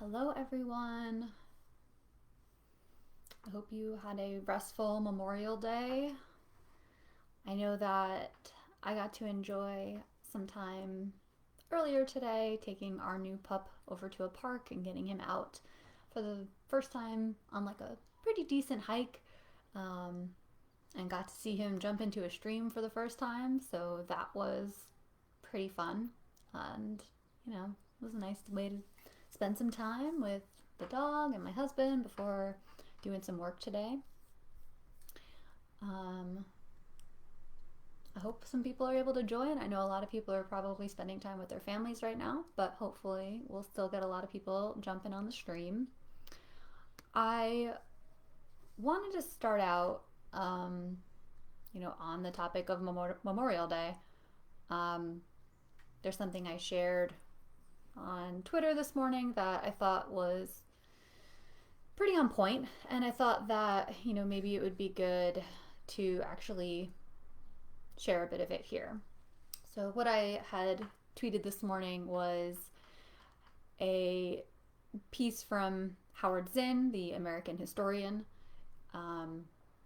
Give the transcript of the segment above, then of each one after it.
Hello, everyone. I hope you had a restful Memorial Day. I know that I got to enjoy some time earlier today taking our new pup over to a park and getting him out for the first time on like a pretty decent hike. Um, and got to see him jump into a stream for the first time, so that was pretty fun. And, it was a nice way to spend some time with the dog and my husband before doing some work today. Um, I hope some people are able to join. I know a lot of people are probably spending time with their families right now, but hopefully we'll still get a lot of people jumping on the stream. I wanted to start out, on the topic of Memorial Day. Um, there's something I shared on Twitter this morning that I thought was pretty on point, and I thought that, maybe it would be good to actually share a bit of it here. So, what I had tweeted this morning was a piece from Howard Zinn, the American historian,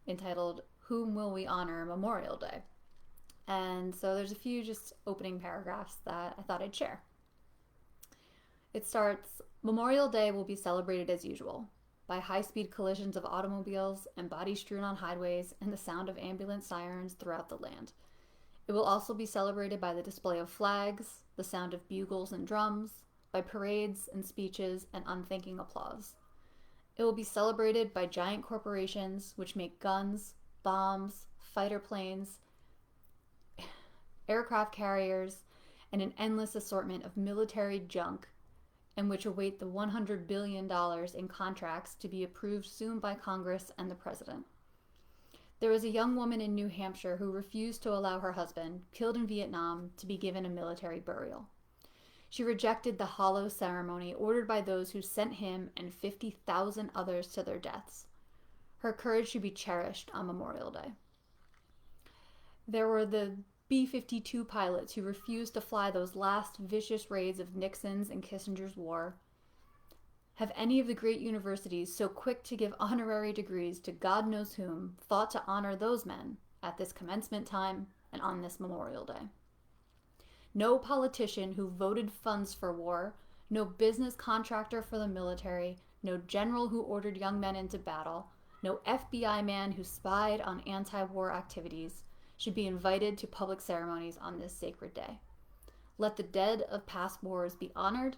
entitled "Whom Will We Honor Memorial Day?" And so there's a few just opening paragraphs that I thought I'd share. It starts, "Memorial Day will be celebrated as usual, by high-speed collisions of automobiles and bodies strewn on highways and the sound of ambulance sirens throughout the land. It will also be celebrated by the display of flags, the sound of bugles and drums, by parades and speeches and unthinking applause. It will be celebrated by giant corporations which make guns, bombs, fighter planes, aircraft carriers, and an endless assortment of military junk, and which await the $100 billion in contracts to be approved soon by Congress and the President. There was a young woman in New Hampshire who refused to allow her husband, killed in Vietnam, to be given a military burial. She rejected the hollow ceremony ordered by those who sent him and 50,000 others to their deaths. Her courage should be cherished on Memorial Day. There were the B-52 pilots who refused to fly those last vicious raids of Nixon's and Kissinger's war. Have any of the great universities, so quick to give honorary degrees to God knows whom, thought to honor those men at this commencement time and on this Memorial Day? No politician who voted funds for war, no business contractor for the military, no general who ordered young men into battle, no FBI man who spied on anti-war activities should be invited to public ceremonies on this sacred day. Let the dead of past wars be honored.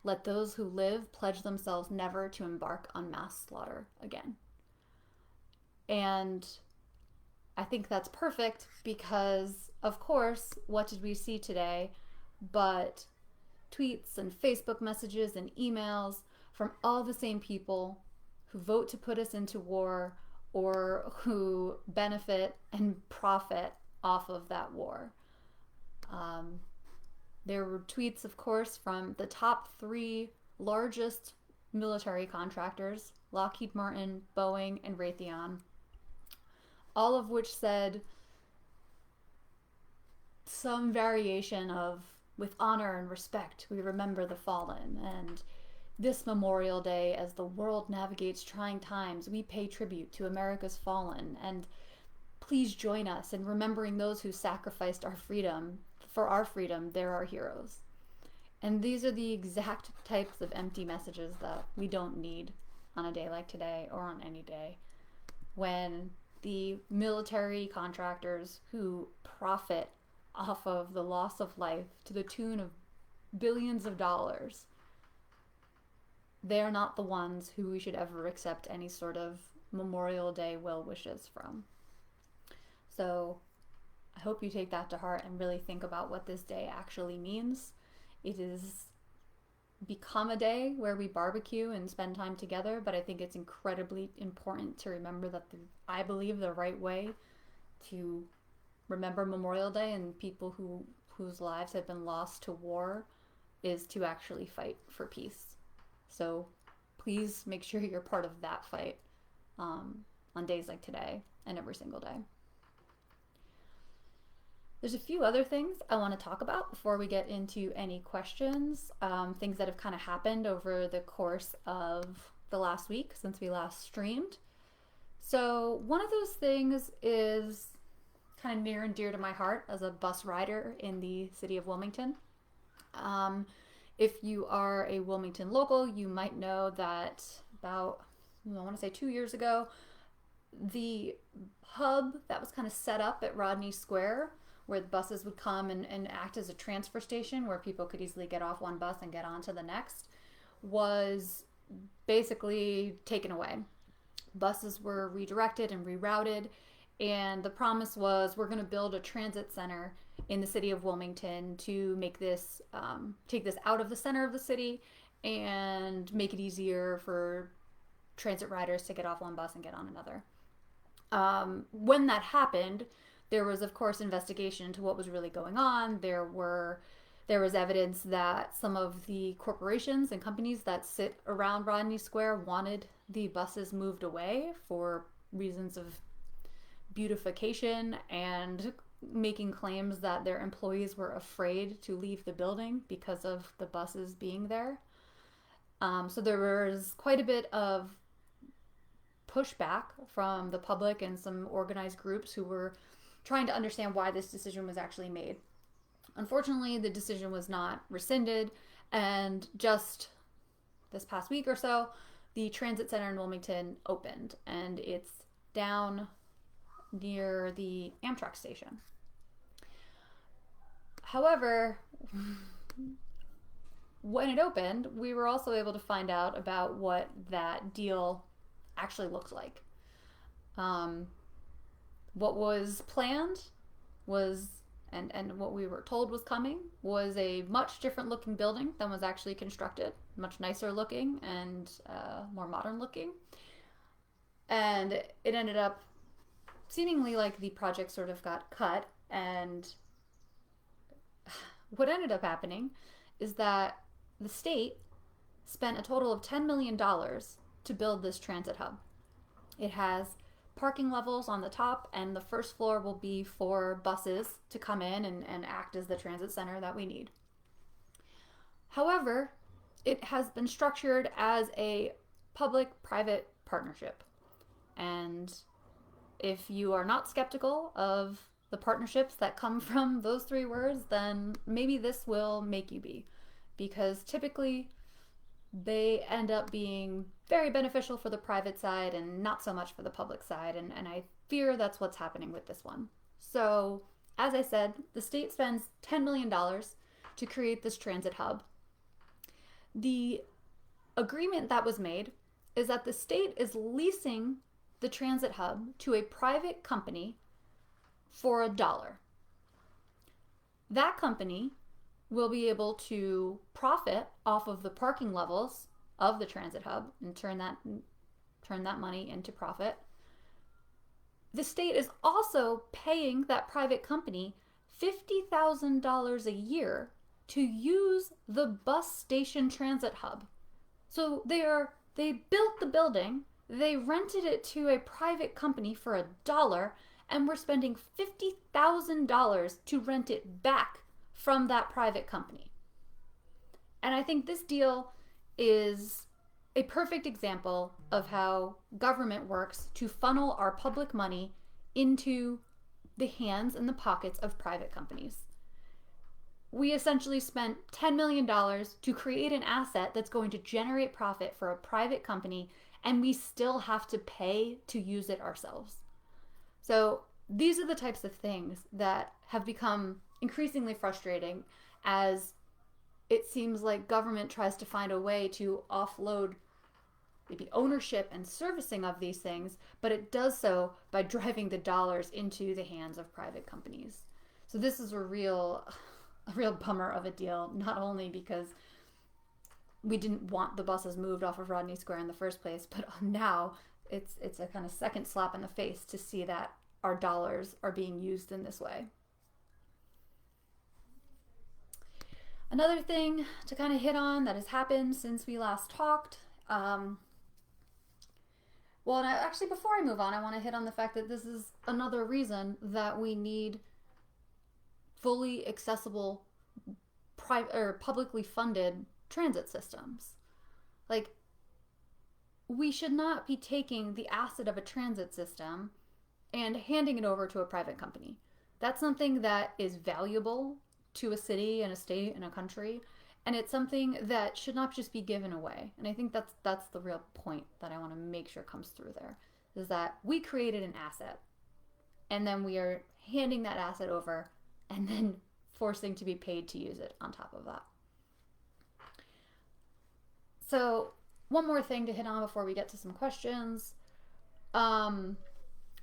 Let those who live pledge themselves never to embark on mass slaughter again." And I think that's perfect because, of course, what did we see today but tweets and Facebook messages and emails from all the same people who vote to put us into war or who benefit and profit off of that war. There were tweets, of course, from the top 3 largest military contractors, Lockheed Martin, Boeing, and Raytheon, all of which said some variation of, "With honor and respect, we remember the fallen," and "This Memorial Day, as the world navigates trying times, we pay tribute to America's fallen," and "Please join us in remembering those who sacrificed our freedom. For our freedom, they're our heroes." And these are the exact types of empty messages that we don't need on a day like today or on any day, when the military contractors who profit off of the loss of life to the tune of billions of dollars, they're not the ones who we should ever accept any sort of Memorial Day well wishes from. So I hope you take that to heart and really think about what this day actually means. It has become a day where we barbecue and spend time together, but I think it's incredibly important to remember that I believe the right way to remember Memorial Day and people whose lives have been lost to war is to actually fight for peace. So please make sure you're part of that fight on days like today and every single day. There's a few other things I want to talk about before we get into any questions, things that have kind of happened over the course of the last week since we last streamed. So one of those things is kind of near and dear to my heart as a bus rider in the city of Wilmington. If you are a Wilmington local, you might know that about, I want to say 2 years ago, the hub that was kind of set up at Rodney Square, where the buses would come and act as a transfer station where people could easily get off one bus and get on to the next, was basically taken away. Buses were redirected and rerouted, and the promise was, we're going to build a transit center in the city of Wilmington to make this, take this out of the center of the city and make it easier for transit riders to get off one bus and get on another. When that happened, there was, of course, investigation into what was really going on. There was evidence that some of the corporations and companies that sit around Rodney Square wanted the buses moved away for reasons of beautification and making claims that their employees were afraid to leave the building because of the buses being there. So there was quite a bit of pushback from the public and some organized groups who were trying to understand why this decision was actually made. Unfortunately, the decision was not rescinded, and just this past week or so, the transit center in Wilmington opened, and it's down near the Amtrak station. However, when it opened, we were also able to find out about what that deal actually looks like. What was planned was, and what we were told was coming, was a much different looking building than was actually constructed, much nicer looking and more modern looking. And it ended up seemingly like the project sort of got cut, and what ended up happening is that the state spent a total of $10 million to build this transit hub. It has parking levels on the top, and the first floor will be for buses to come in and act as the transit center that we need. However, it has been structured as a public-private partnership. And if you are not skeptical of the partnerships that come from those three words, then maybe this will make you be. Because typically, they end up being very beneficial for the private side and not so much for the public side, and I fear that's what's happening with this one. So, as I said, the state spends $10 million to create this transit hub. The agreement that was made is that the state is leasing the transit hub to a private company for $1. That company will be able to profit off of the parking levels of the transit hub and turn that money into profit. The state is also paying that private company $50,000 a year to use the bus station transit hub. So they built the building, they rented it to a private company for $1, and we're spending $50,000 to rent it back from that private company. And I think this deal is a perfect example of how government works to funnel our public money into the hands and the pockets of private companies. We essentially spent $10 million to create an asset that's going to generate profit for a private company, and we still have to pay to use it ourselves. So these are the types of things that have become increasingly frustrating as it seems like government tries to find a way to offload maybe ownership and servicing of these things, but it does so by driving the dollars into the hands of private companies. So this is a real bummer of a deal, not only because we didn't want the buses moved off of Rodney Square in the first place, but now it's a kind of second slap in the face to see that our dollars are being used in this way. Another thing to kind of hit on that has happened since we last talked, before I move on, I want to hit on the fact that this is another reason that we need fully accessible private or publicly funded transit systems. Like, we should not be taking the asset of a transit system and handing it over to a private company. That's something that is valuable to a city and a state and a country, and it's something that should not just be given away. And I think that's the real point that I want to make sure comes through there, is that we created an asset, and then we are handing that asset over and then forcing to be paid to use it on top of that. So one more thing to hit on before we get to some questions.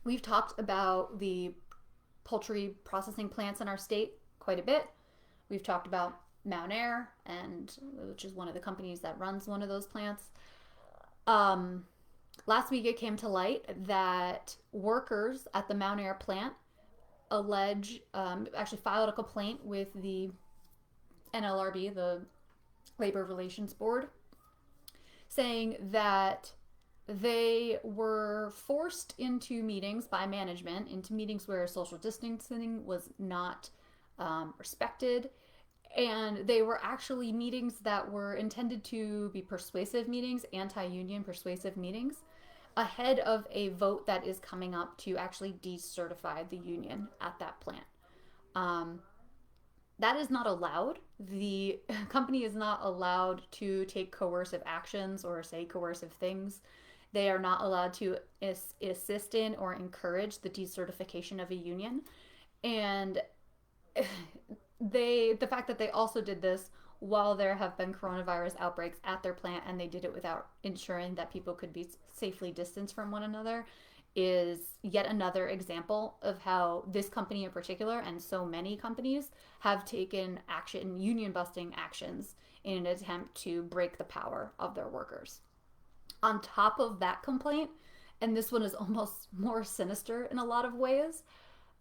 We've talked about the poultry processing plants in our state quite a bit. We've talked about Mount Air, which is one of the companies that runs one of those plants. Last week it came to light that workers at the Mount Air plant actually filed a complaint with the NLRB, the Labor Relations Board, saying that they were forced into meetings by management, into meetings where social distancing was not respected. And they were actually meetings that were intended to be persuasive meetings, anti-union persuasive meetings, ahead of a vote that is coming up to actually decertify the union at that plant. That is not allowed. The company is not allowed to take coercive actions or say coercive things. They are not allowed to assist in or encourage the decertification of a union. And the fact that they also did this while there have been coronavirus outbreaks at their plant, and they did it without ensuring that people could be safely distanced from one another, is yet another example of how this company in particular, and so many companies, have taken action, union busting actions, in an attempt to break the power of their workers. On top of that complaint, and this one is almost more sinister in a lot of ways,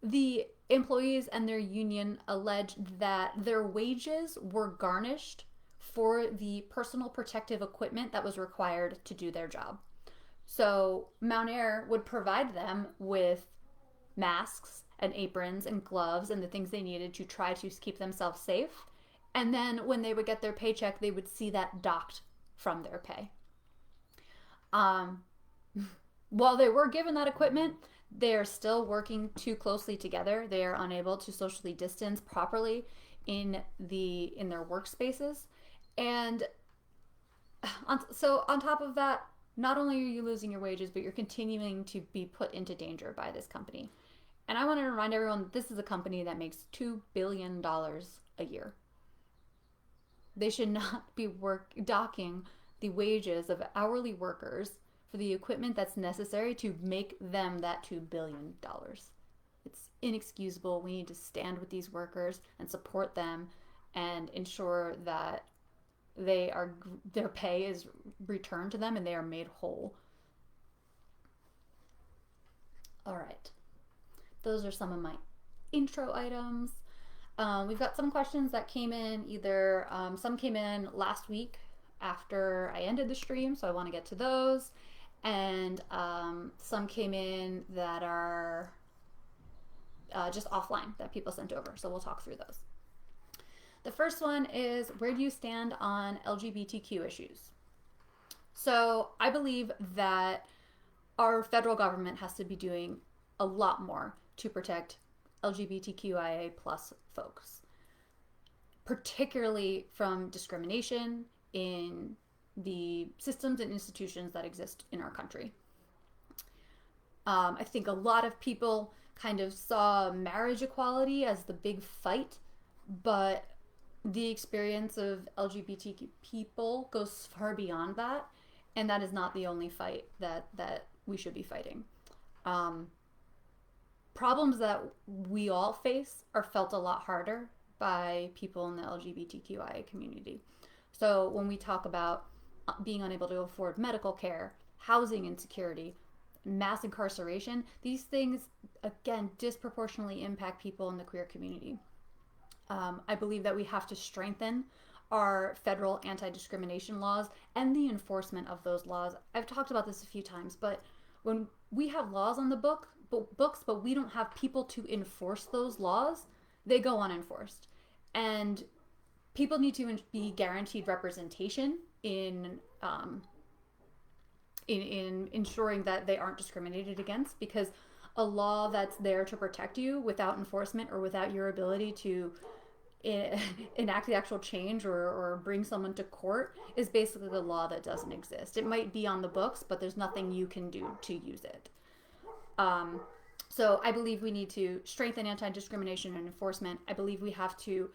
the employees and their union alleged that their wages were garnished for the personal protective equipment that was required to do their job. So Mount Air would provide them with masks and aprons and gloves and the things they needed to try to keep themselves safe. And then when they would get their paycheck, they would see that docked from their pay. While they were given that equipment, they are still working too closely together. They are unable to socially distance properly in their workspaces. And so on top of that, not only are you losing your wages, but you're continuing to be put into danger by this company. And I want to remind everyone that this is a company that makes $2 billion a year. They should not be docking the wages of hourly workers for the equipment that's necessary to make them that $2 billion. It's inexcusable. We need to stand with these workers and support them and ensure that their pay is returned to them and they are made whole. All right. Those are some of my intro items. We've got some questions that came in some came in last week after I ended the stream, so I want to get to those. And some came in that are just offline that people sent over, so we'll talk through those. The first one is, where do you stand on LGBTQ issues? So I believe that our federal government has to be doing a lot more to protect LGBTQIA plus folks, particularly from discrimination in the systems and institutions that exist in our country. I think a lot of people kind of saw marriage equality as the big fight, but the experience of LGBTQ people goes far beyond that, and that is not the only fight that we should be fighting. Problems that we all face are felt a lot harder by people in the LGBTQIA community. So when we talk about being unable to afford medical care, housing insecurity, mass incarceration, these things, again, disproportionately impact people in the queer community. I believe that we have to strengthen our federal anti-discrimination laws and the enforcement of those laws. I've talked about this a few times, but when we have laws on the books, but we don't have people to enforce those laws, they go unenforced. And people need to be guaranteed representation in ensuring that they aren't discriminated against, because a law that's there to protect you without enforcement or without your ability to enact the actual change or bring someone to court is basically the law that doesn't exist. It might be on the books, but there's nothing you can do to use it. So I believe we need to strengthen anti-discrimination and enforcement. I believe we have to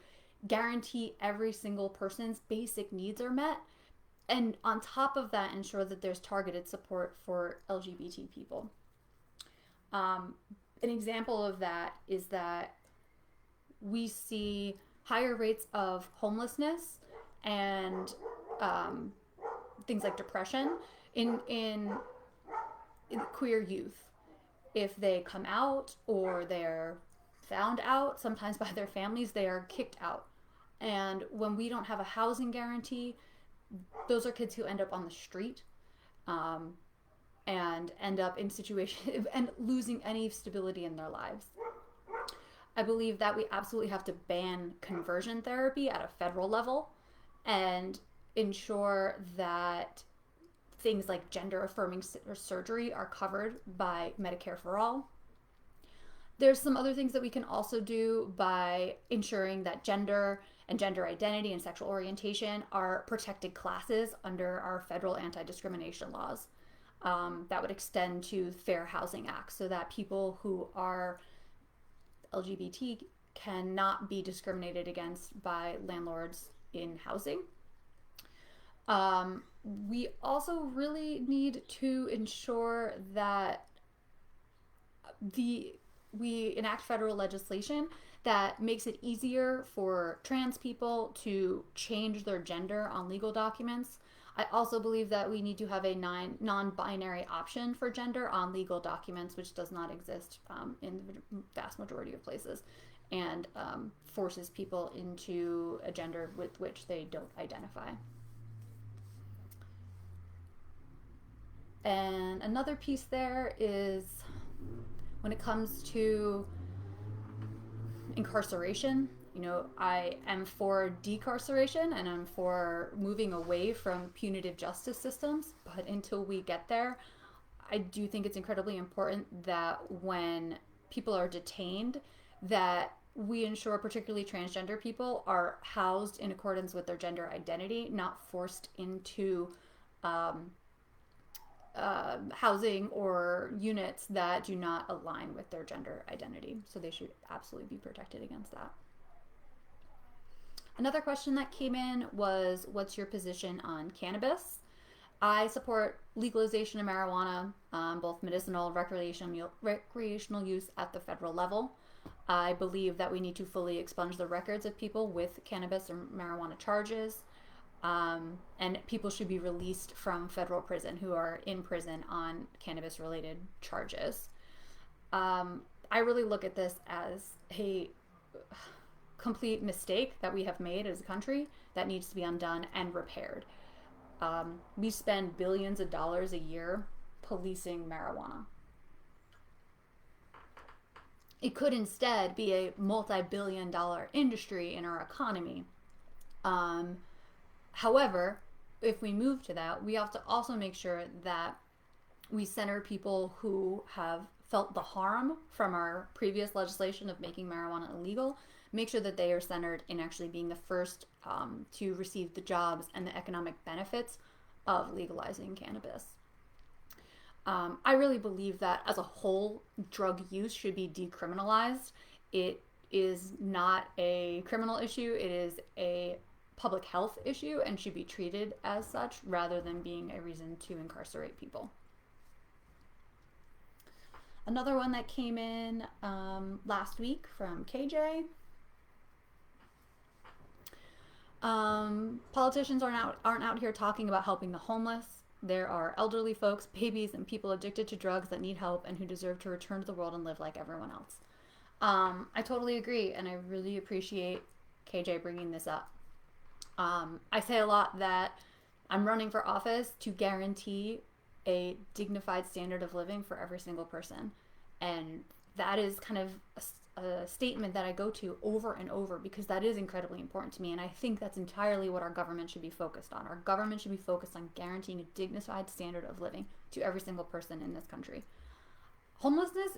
guarantee every single person's basic needs are met. And on top of that, ensure that there's targeted support for LGBT people. An example of that is that we see higher rates of homelessness and things like depression in queer youth. If they come out or they're found out, sometimes by their families, they are kicked out. And when we don't have a housing guarantee, those are kids who end up on the street and end up in situations and losing any stability in their lives. I believe that we absolutely have to ban conversion therapy at a federal level and ensure that things like gender affirming surgery are covered by Medicare for All. There's some other things that we can also do by ensuring that gender and gender identity and sexual orientation are protected classes under our federal anti-discrimination laws. That would extend to Fair Housing Act, so that people who are LGBT cannot be discriminated against by landlords in housing. We also really need to ensure that we enact federal legislation that makes it easier for trans people to change their gender on legal documents. I also believe that we need to have a non-binary option for gender on legal documents, which does not exist in the vast majority of places, and forces people into a gender with which they don't identify. And another piece there is when it comes to incarceration. You know, I am for decarceration and I'm for moving away from punitive justice systems, but until we get there, I do think it's incredibly important that when people are detained, that we ensure particularly transgender people are housed in accordance with their gender identity, not forced into housing or units that do not align with their gender identity. So they should absolutely be protected against that. Another question that came in was, what's your position on cannabis? I support legalization of marijuana, both medicinal and recreational use at the federal level. I believe that we need to fully expunge the records of people with cannabis or marijuana charges. And people should be released from federal prison who are in prison on cannabis-related charges. I really look at this as a complete mistake that we have made as a country that needs to be undone and repaired. We spend billions of dollars a year policing marijuana. It could instead be a multi-billion-dollar industry in our economy. However, if we move to that, we have to also make sure that we center people who have felt the harm from our previous legislation of making marijuana illegal, make sure that they are centered in actually being the first to receive the jobs and the economic benefits of legalizing cannabis. I really believe that as a whole, drug use should be decriminalized. It is not a criminal issue. It is a public health issue and should be treated as such rather than being a reason to incarcerate people. Another one that came in last week from KJ. Politicians aren't out here talking about helping the homeless. There are elderly folks, babies, and people addicted to drugs that need help and who deserve to return to the world and live like everyone else. I totally agree, and I really appreciate KJ bringing this up. I say a lot that I'm running for office to guarantee a dignified standard of living for every single person. And that is kind of a statement that I go to over and over because that is incredibly important to me. And I think that's entirely what our government should be focused on. Our government should be focused on guaranteeing a dignified standard of living to every single person in this country. Homelessness,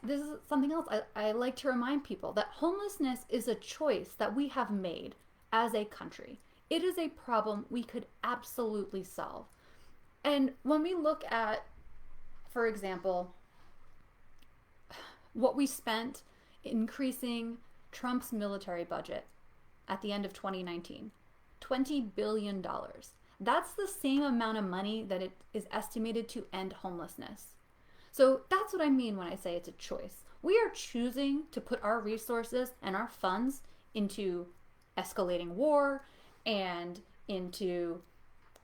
this is something else I like to remind people that homelessness is a choice that we have made as a country. It is a problem we could absolutely solve. And when we look at, for example, what we spent increasing Trump's military budget at the end of 2019, $20 billion. That's the same amount of money that it is estimated to end homelessness. So that's what I mean when I say it's a choice. We are choosing to put our resources and our funds into escalating war and into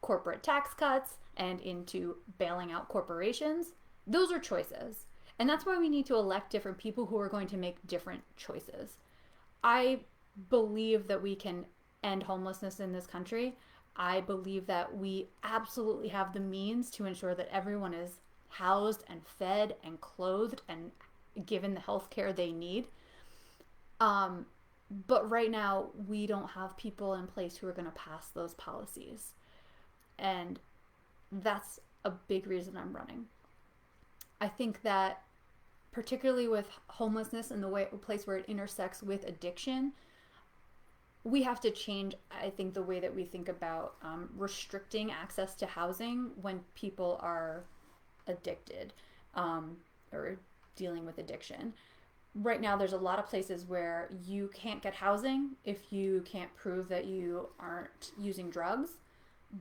corporate tax cuts and into bailing out corporations. Those are choices. And that's why we need to elect different people who are going to make different choices. I believe that we can end homelessness in this country. I believe that we absolutely have the means to ensure that everyone is housed and fed and clothed and given the health care they need. But right now, we don't have people in place who are going to pass those policies. And that's a big reason I'm running. I think that particularly with homelessness and the place where it intersects with addiction, we have to change, I think, the way that we think about restricting access to housing when people are addicted or dealing with addiction. Right now, there's a lot of places where you can't get housing if you can't prove that you aren't using drugs.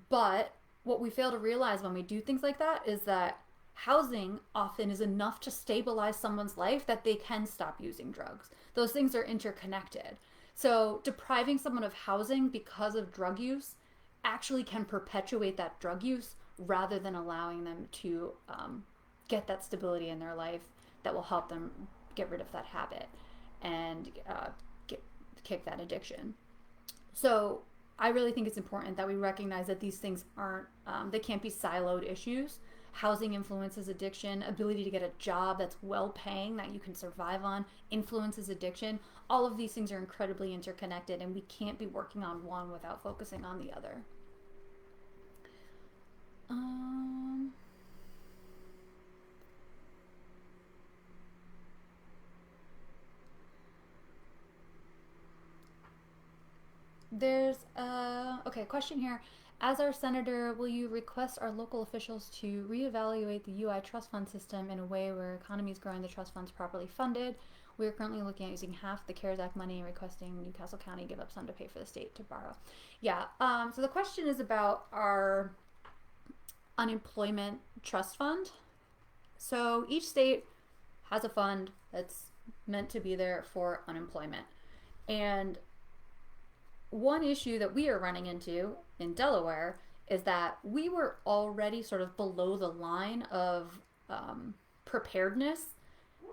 But what we fail to realize when we do things like that is that housing often is enough to stabilize someone's life that they can stop using drugs. Those things are interconnected. So depriving someone of housing because of drug use actually can perpetuate that drug use rather than allowing them to get that stability in their life that will help them get rid of that habit and kick that addiction. So I really think it's important that we recognize that these things aren't, they can't be siloed issues. Housing influences addiction. Ability to get a job that's well paying that you can survive on influences addiction. All of these things are incredibly interconnected, and we can't be working on one without focusing on the other. There's a question here. As our senator, will you request our local officials to reevaluate the UI trust fund system in a way where economy is growing, the trust funds properly funded? We are currently looking at using half the CARES Act money and requesting Newcastle County give up some to pay for the state to borrow. Yeah, so the question is about our unemployment trust fund. So each state has a fund that's meant to be there for unemployment. And one issue that we are running into in Delaware is that we were already sort of below the line of preparedness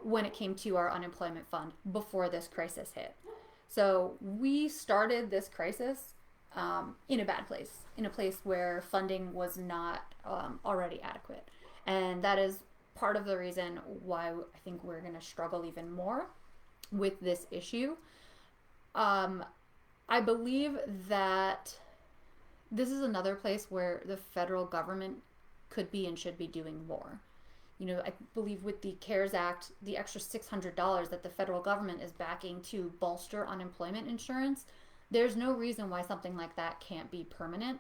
when it came to our unemployment fund before this crisis hit. So we started this crisis in a bad place, in a place where funding was not already adequate. And that is part of the reason why I think we're going to struggle even more with this issue. I believe that this is another place where the federal government could be and should be doing more. You know, I believe with the CARES Act, the extra $600 that the federal government is backing to bolster unemployment insurance, there's no reason why something like that can't be permanent.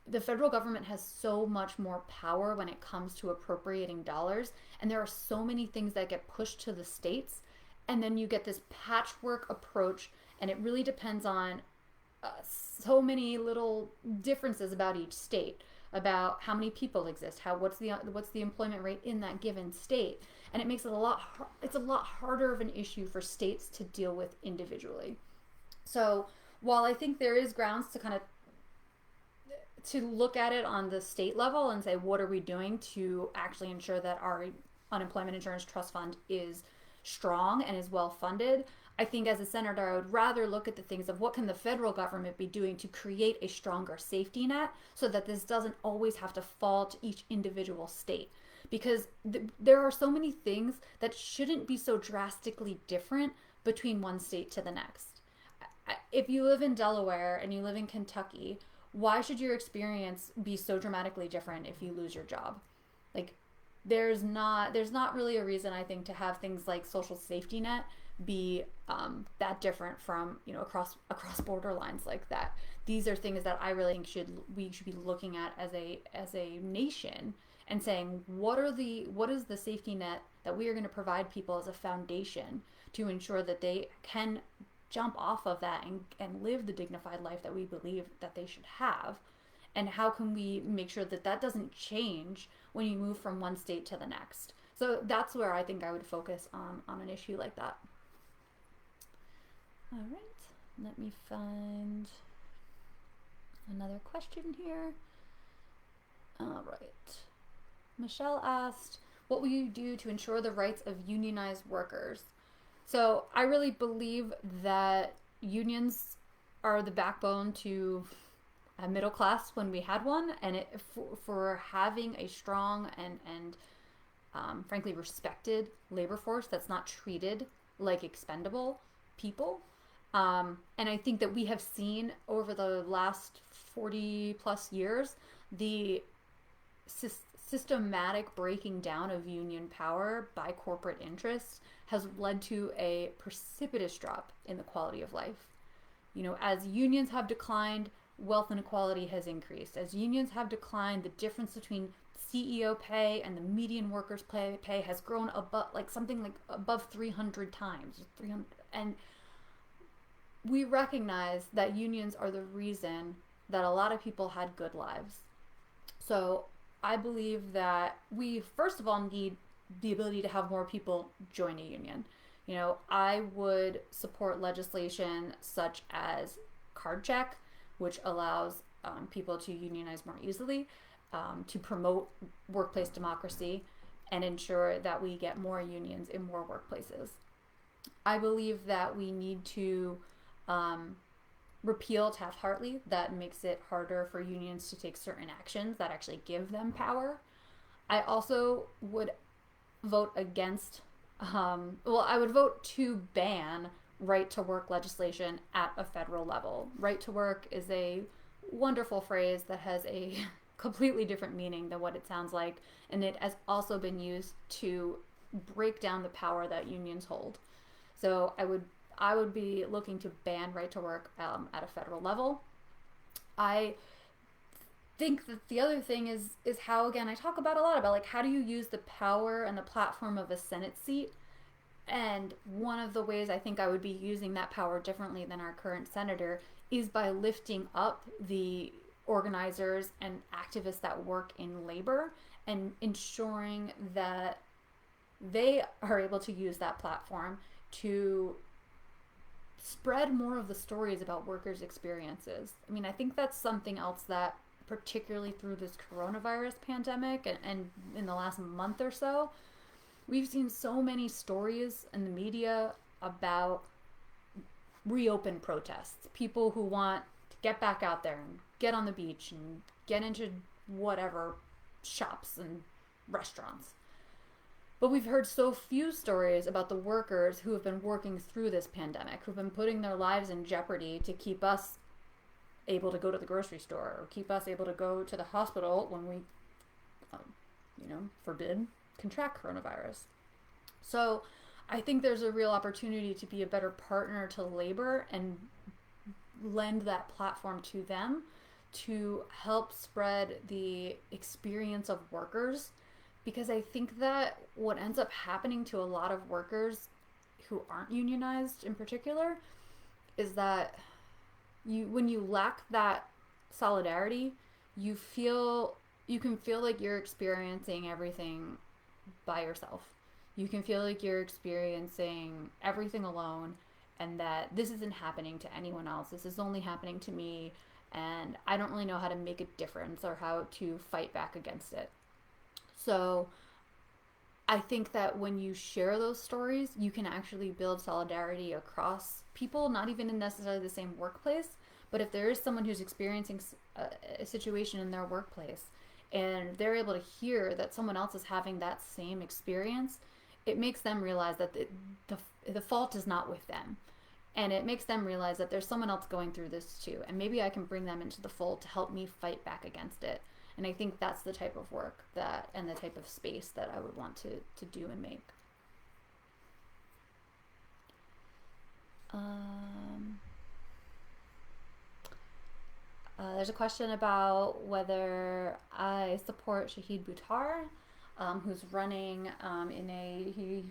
The federal government has so much more power when it comes to appropriating dollars, and there are so many things that get pushed to the states, and then you get this patchwork approach. And it really depends on so many little differences about each state, about how many people exist, what's the employment rate in that given state, and it makes it it's a lot harder of an issue for states to deal with individually. So while I think there is grounds to look at it on the state level and say, what are we doing to actually ensure that our unemployment insurance trust fund is strong and is well funded, I think as a senator, I would rather look at the things of what can the federal government be doing to create a stronger safety net so that this doesn't always have to fall to each individual state. because there are so many things that shouldn't be so drastically different between one state to the next. If you live in Delaware and you live in Kentucky, why should your experience be so dramatically different if you lose your job? Like, there's not really a reason, I think, to have things like social safety net be that different from, across border lines like that. These are things that I really think we should be looking at as a nation and saying, what is the safety net that we are going to provide people as a foundation to ensure that they can jump off of that and live the dignified life that we believe that they should have, and how can we make sure that that doesn't change when you move from one state to the next. So that's where I think I would focus on an issue like that. All right, let me find another question here. All right, Michelle asked, what will you do to ensure the rights of unionized workers? So I really believe that unions are the backbone to a middle class when we had one, and for having a strong and frankly respected labor force that's not treated like expendable people. And I think that we have seen over the last 40 plus years the systematic breaking down of union power by corporate interests has led to a precipitous drop in the quality of life. As unions have declined, wealth inequality has increased. As unions have declined, the difference between CEO pay and the median workers' pay has grown above 300 times. And we recognize that unions are the reason that a lot of people had good lives. So I believe that we, first of all, need the ability to have more people join a union. I would support legislation such as card check, which allows people to unionize more easily, to promote workplace democracy and ensure that we get more unions in more workplaces. I believe that we need to repeal Taft-Hartley. That makes it harder for unions to take certain actions that actually give them power. I also would vote against, I would vote to ban right to work legislation at a federal level. Right to work is a wonderful phrase that has a completely different meaning than what it sounds like, and it has also been used to break down the power that unions hold. So I would be looking to ban right to work at a federal level. I think that the other thing is how, again, I talk about a lot about how do you use the power and the platform of a Senate seat. And one of the ways I think I would be using that power differently than our current senator is by lifting up the organizers and activists that work in labor and ensuring that they are able to use that platform to spread more of the stories about workers' experiences. I think that's something else that, particularly through this coronavirus pandemic and in the last month or so, we've seen so many stories in the media about reopen protests. People who want to get back out there and get on the beach and get into whatever shops and restaurants. But we've heard so few stories about the workers who have been working through this pandemic, who've been putting their lives in jeopardy to keep us able to go to the grocery store or keep us able to go to the hospital when we, forbid, contract coronavirus. So I think there's a real opportunity to be a better partner to labor and lend that platform to them to help spread the experience of workers. Because I think that what ends up happening to a lot of workers who aren't unionized in particular is that when you lack that solidarity, you can feel like you're experiencing everything by yourself. You can feel like you're experiencing everything alone, and that this isn't happening to anyone else. This is only happening to me, and I don't really know how to make a difference or how to fight back against it. So I think that when you share those stories, you can actually build solidarity across people, not even in necessarily the same workplace, but if there is someone who's experiencing a situation in their workplace and they're able to hear that someone else is having that same experience, it makes them realize that the fault is not with them. And it makes them realize that there's someone else going through this too. And maybe I can bring them into the fold to help me fight back against it. And I think that's the type of work that, and the type of space that I would want to do and make. There's a question about whether I support Shahid Buttar, who's running he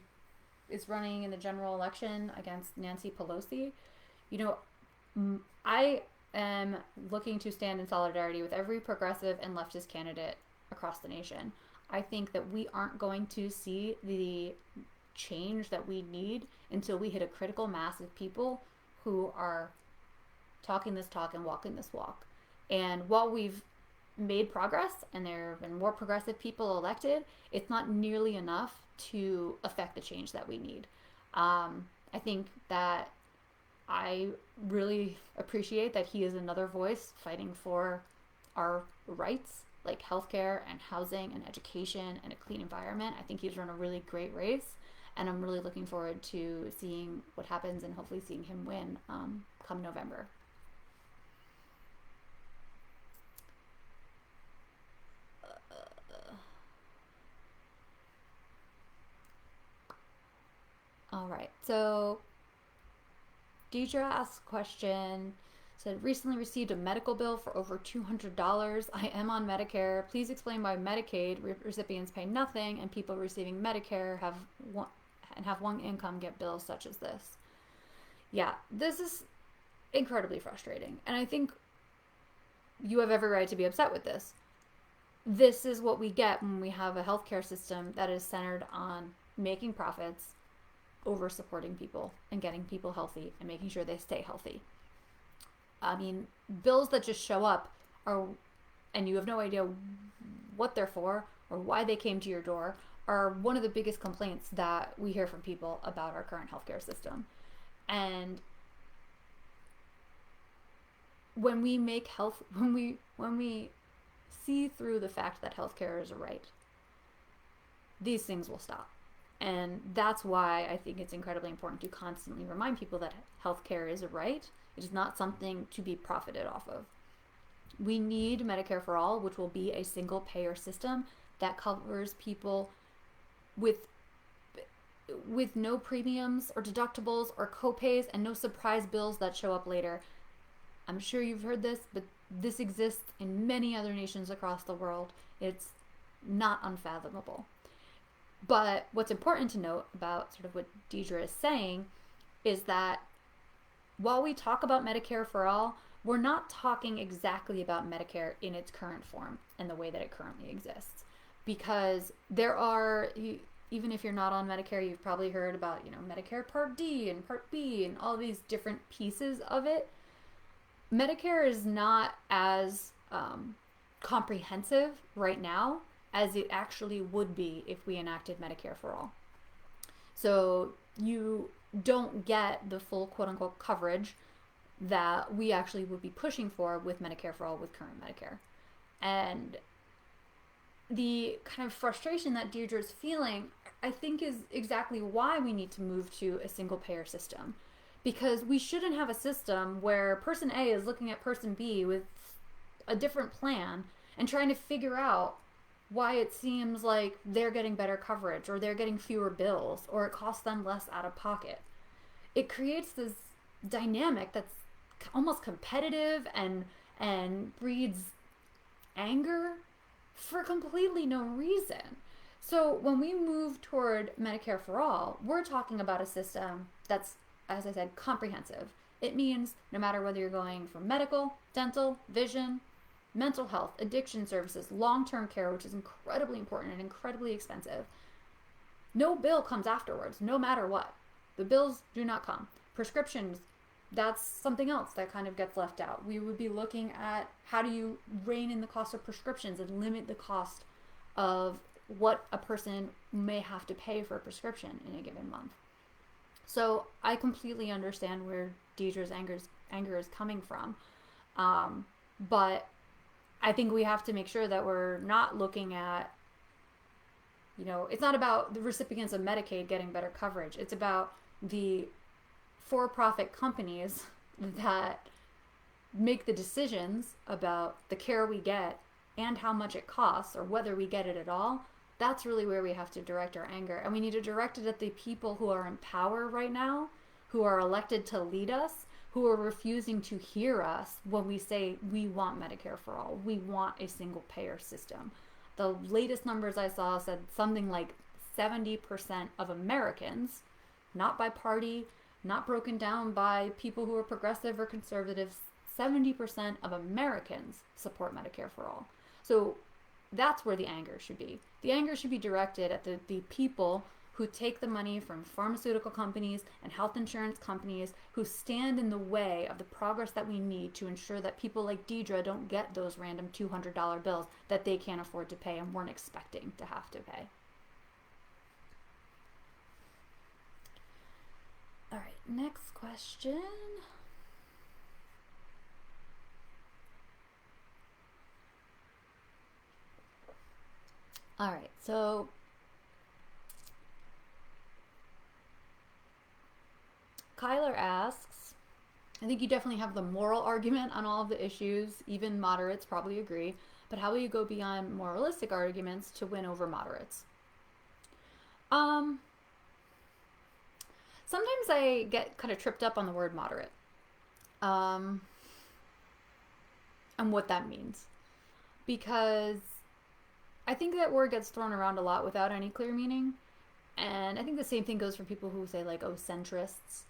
is running in the general election against Nancy Pelosi. You know, I am looking to stand in solidarity with every progressive and leftist candidate across the nation. I think that we aren't going to see the change that we need until we hit a critical mass of people who are talking this talk and walking this walk. And while we've made progress and there have been more progressive people elected, it's not nearly enough to affect the change that we need. I think that I really appreciate that he is another voice fighting for our rights, like healthcare and housing and education and a clean environment. I think he's run a really great race, and I'm really looking forward to seeing what happens and hopefully seeing him win come November. All right, so Deidre asked a question, said, recently received a medical bill for over $200. I am on Medicare. Please explain why Medicaid recipients pay nothing and people receiving Medicare have one income get bills such as this. Yeah, this is incredibly frustrating. And I think you have every right to be upset with this. This is what we get when we have a healthcare system that is centered on making profits over supporting people and getting people healthy and making sure they stay healthy. I mean, bills that just show up and you have no idea what they're for or why they came to your door are one of the biggest complaints that we hear from people about our current healthcare system. And when we see through the fact that healthcare is a right, these things will stop. And that's why I think it's incredibly important to constantly remind people that healthcare is a right. It is not something to be profited off of. We need Medicare for All, which will be a single payer system that covers people with no premiums or deductibles or copays and no surprise bills that show up later. I'm sure you've heard this, but this exists in many other nations across the world. It's not unfathomable. But what's important to note about sort of what Deidre is saying is that while we talk about Medicare for All, we're not talking exactly about Medicare in its current form and the way that it currently exists. Because there are, even if you're not on Medicare, you've probably heard about, Medicare Part D and Part B and all these different pieces of it. Medicare is not as comprehensive right now as it actually would be if we enacted Medicare for All. So you don't get the full quote-unquote coverage that we actually would be pushing for with Medicare for All with current Medicare. And the kind of frustration that Deirdre's feeling, I think, is exactly why we need to move to a single-payer system. Because we shouldn't have a system where person A is looking at person B with a different plan and trying to figure out why it seems like they're getting better coverage or they're getting fewer bills or it costs them less out of pocket. It creates this dynamic that's almost competitive and breeds anger for completely no reason. So when we move toward Medicare for All, we're talking about a system that's, as I said, comprehensive. It means no matter whether you're going for medical, dental, vision, mental health, addiction services, long-term care, which is incredibly important and incredibly expensive, no bill comes afterwards, no matter what. The bills do not come. Prescriptions, that's something else that kind of gets left out. We would be looking at how do you rein in the cost of prescriptions and limit the cost of what a person may have to pay for a prescription in a given month. So I completely understand where Deidre's anger is coming from. But I think we have to make sure that we're not looking at, it's not about the recipients of Medicaid getting better coverage. It's about the for-profit companies that make the decisions about the care we get and how much it costs or whether we get it at all. That's really where we have to direct our anger. And we need to direct it at the people who are in power right now, who are elected to lead us, who are refusing to hear us when we say we want Medicare for all. We want a single payer system. The latest numbers I saw said something like 70% of Americans, not by party, not broken down by people who are progressive or conservative, 70% of Americans support Medicare for all. So that's where the anger should be. The anger should be directed at the people who take the money from pharmaceutical companies and health insurance companies, who stand in the way of the progress that we need to ensure that people like Deidre don't get those random $200 bills that they can't afford to pay and weren't expecting to have to pay. All right, next question. All right, so Kyler asks, I think you definitely have the moral argument on all of the issues. Even moderates probably agree. But how will you go beyond moralistic arguments to win over moderates? Sometimes I get kind of tripped up on the word moderate. And what that means. Because I think that word gets thrown around a lot without any clear meaning. And I think the same thing goes for people who say like, oh, centrists.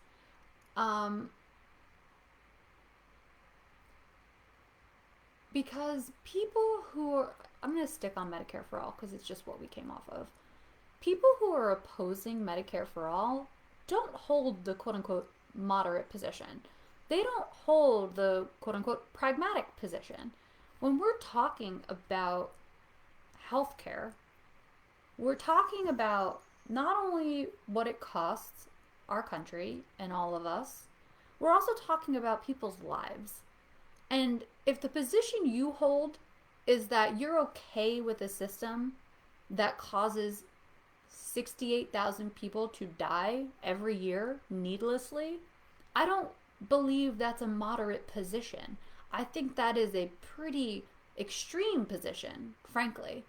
Because people who are, I'm going to stick on Medicare for all because it's just what we came off of. People who are opposing Medicare for all don't hold the quote-unquote moderate position. They don't hold the quote-unquote pragmatic position. When we're talking about healthcare, we're talking about not only what it costs our country and all of us, we're also talking about people's lives. And if the position you hold is that you're okay with a system that causes 68,000 people to die every year needlessly, I don't believe that's a moderate position. I think that is a pretty extreme position, frankly.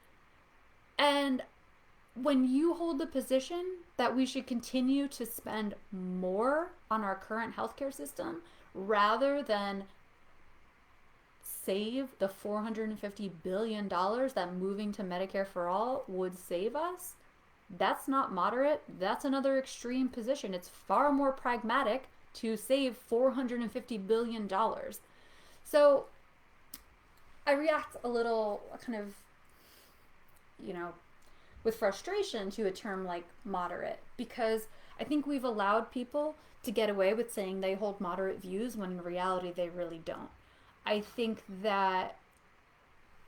And when you hold the position that we should continue to spend more on our current healthcare system rather than save the $450 billion that moving to Medicare for all would save us, that's not moderate. That's another extreme position. It's far more pragmatic to save $450 billion. So I react a little kind of, with frustration to a term like moderate, because I think we've allowed people to get away with saying they hold moderate views when in reality they really don't. I think that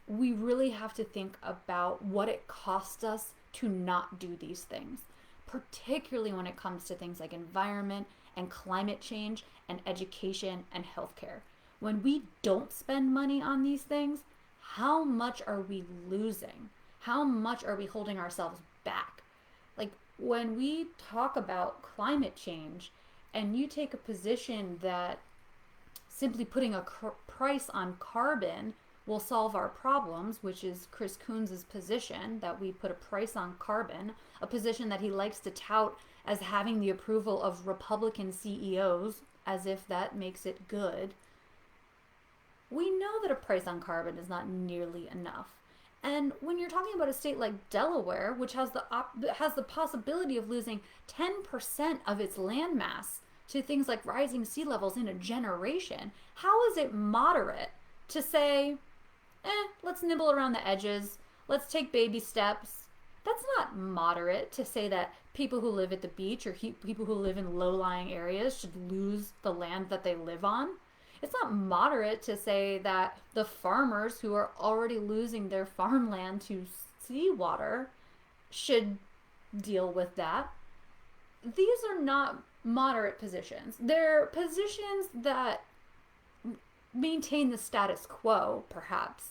we really have to think about what it costs us to not do these things, particularly when it comes to things like environment and climate change and education and healthcare. When we don't spend money on these things, how much are we losing? How much are we holding ourselves back? Like when we talk about climate change and you take a position that simply putting a price on carbon will solve our problems, which is Chris Coons' position, that we put a price on carbon, a position that he likes to tout as having the approval of Republican CEOs, as if that makes it good. We know that a price on carbon is not nearly enough. And when you're talking about a state like Delaware, which has the possibility of losing 10% of its landmass to things like rising sea levels in a generation, how is it moderate to say, let's nibble around the edges, let's take baby steps? That's not moderate to say that people who live at the beach or people who live in low-lying areas should lose the land that they live on. It's not moderate to say that the farmers who are already losing their farmland to seawater should deal with that. These are not moderate positions. They're positions that maintain the status quo, perhaps,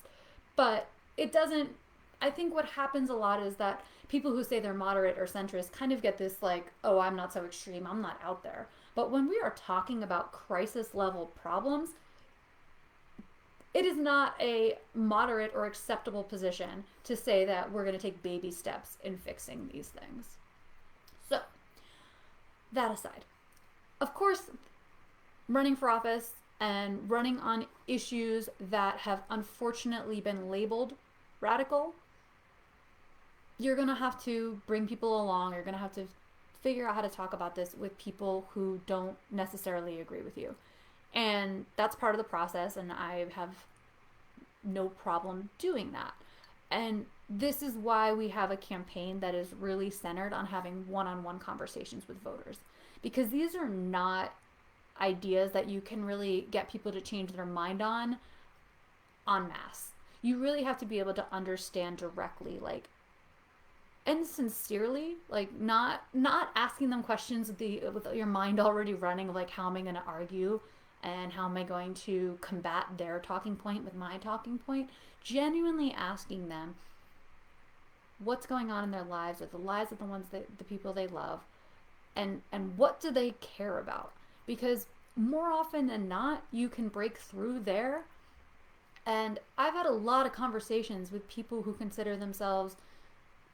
But it doesn't, I think what happens a lot is that people who say they're moderate or centrist kind of get this like, oh, I'm not so extreme, I'm not out there. But when we are talking about crisis level problems, it is not a moderate or acceptable position to say that we're going to take baby steps in fixing these things. So, that aside, of course, running for office and running on issues that have unfortunately been labeled radical, you're going to have to bring people along. You're going to have to figure out how to talk about this with people who don't necessarily agree with you. And that's part of the process, and I have no problem doing that. And this is why we have a campaign that is really centered on having one-on-one conversations with voters. Because these are not ideas that you can really get people to change their mind on en masse. You really have to be able to understand directly, like, and sincerely, like, not asking them questions with your mind already running of like, how am I going to argue and how am I going to combat their talking point with my talking point. Genuinely asking them what's going on in their lives, or the lives of the people they love, and what do they care about. Because more often than not, you can break through there. And I've had a lot of conversations with people who consider themselves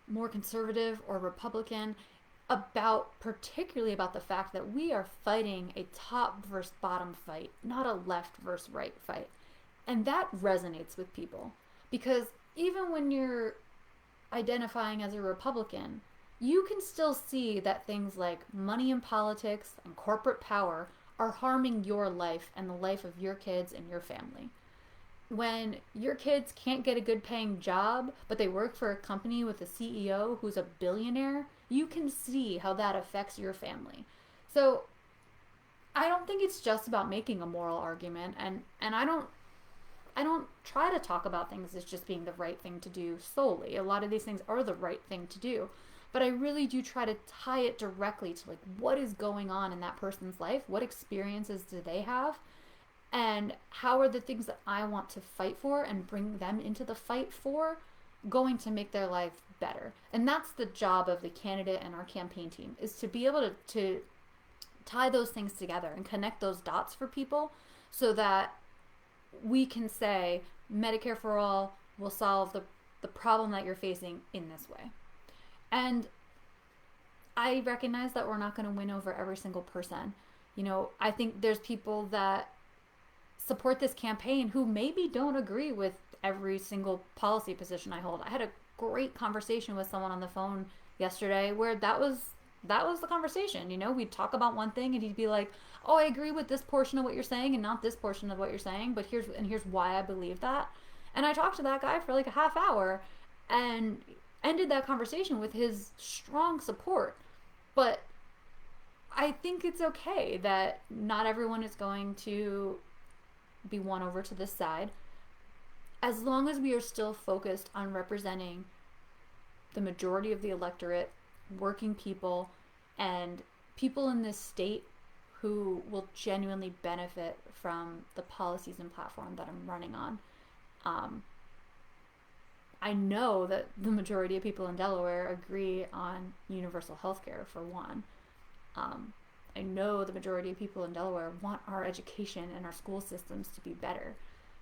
more conservative or Republican particularly about the fact that we are fighting a top versus bottom fight, not a left versus right fight. And that resonates with people, because even when you're identifying as a Republican, you can still see that things like money in politics and corporate power are harming your life and the life of your kids and your family. When your kids can't get a good paying job, but they work for a company with a CEO who's a billionaire, you can see how that affects your family. So I don't think it's just about making a moral argument, and I don't try to talk about things as just being the right thing to do solely. A lot of these things are the right thing to do. But I really do try to tie it directly to like what is going on in that person's life, what experiences do they have, and how are the things that I want to fight for and bring them into the fight for going to make their life better. And that's the job of the candidate and our campaign team, is to be able to tie those things together and connect those dots for people so that we can say Medicare for all will solve the problem that you're facing in this way. And I recognize that we're not going to win over every single person. You know, I think there's people that support this campaign who maybe don't agree with every single policy position I hold. I had a great conversation with someone on the phone yesterday where that was the conversation. You know, we'd talk about one thing and he'd be like, oh, I agree with this portion of what you're saying and not this portion of what you're saying, but here's why I believe that. And I talked to that guy for like a half hour and ended that conversation with his strong support. But I think it's okay that not everyone is going to be won over to this side, as long as we are still focused on representing the majority of the electorate, working people, and people in this state who will genuinely benefit from the policies and platform that I'm running on. I know that the majority of people in Delaware agree on universal health care, for one. I know the majority of people in Delaware want our education and our school systems to be better.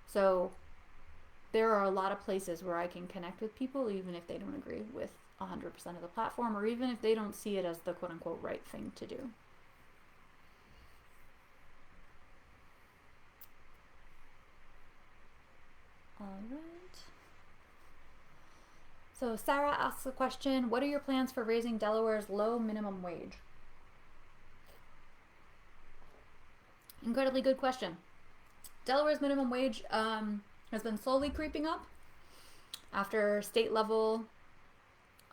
So there are a lot of places where I can connect with people, even if they don't agree with 100% of the platform, or even if they don't see it as the quote-unquote right thing to do. All right. So Sarah asks a question, what are your plans for raising Delaware's low minimum wage? Incredibly good question. Delaware's minimum wage has been slowly creeping up after state level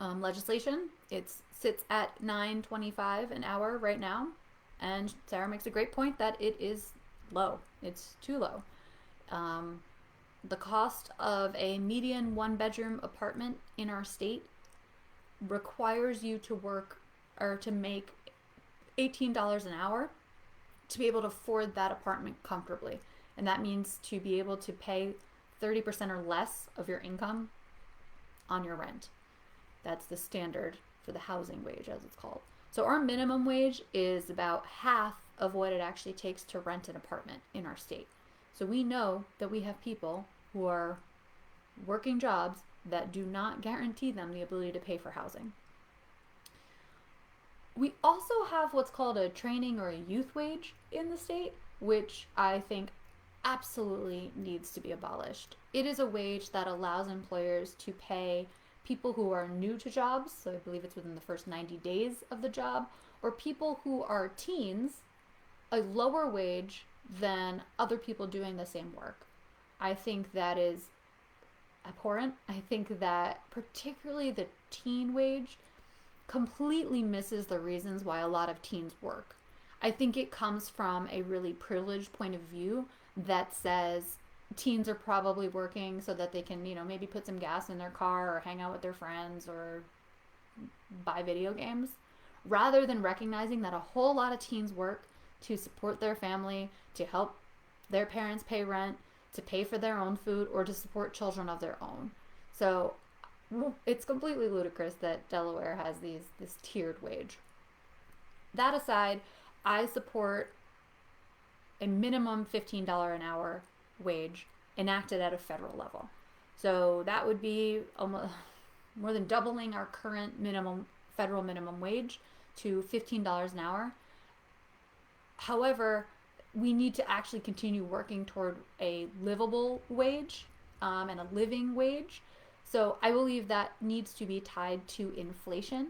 legislation. It sits at $9.25 an hour right now. And Sarah makes a great point that it is low. It's too low. The cost of a median one-bedroom apartment in our state requires you to work or to make $18 an hour to be able to afford that apartment comfortably. And that means to be able to pay 30% or less of your income on your rent. That's the standard for the housing wage, as it's called. So our minimum wage is about half of what it actually takes to rent an apartment in our state. So we know that we have people who are working jobs that do not guarantee them the ability to pay for housing. We also have what's called a training or a youth wage in the state, which I think absolutely needs to be abolished. It is a wage that allows employers to pay people who are new to jobs, so I believe it's within the first 90 days of the job, or people who are teens, a lower wage than other people doing the same work. I think that is abhorrent. I think that particularly the teen wage completely misses the reasons why a lot of teens work. I think it comes from a really privileged point of view that says teens are probably working so that they can, maybe put some gas in their car or hang out with their friends or buy video games, rather than recognizing that a whole lot of teens work to support their family, to help their parents pay rent, to pay for their own food, or to support children of their own. So it's completely ludicrous that Delaware has this tiered wage. That aside, I support a minimum $15 an hour wage enacted at a federal level. So that would be almost more than doubling our current federal minimum wage to $15 an hour. However, we need to actually continue working toward a livable wage and a living wage. So I believe that needs to be tied to inflation,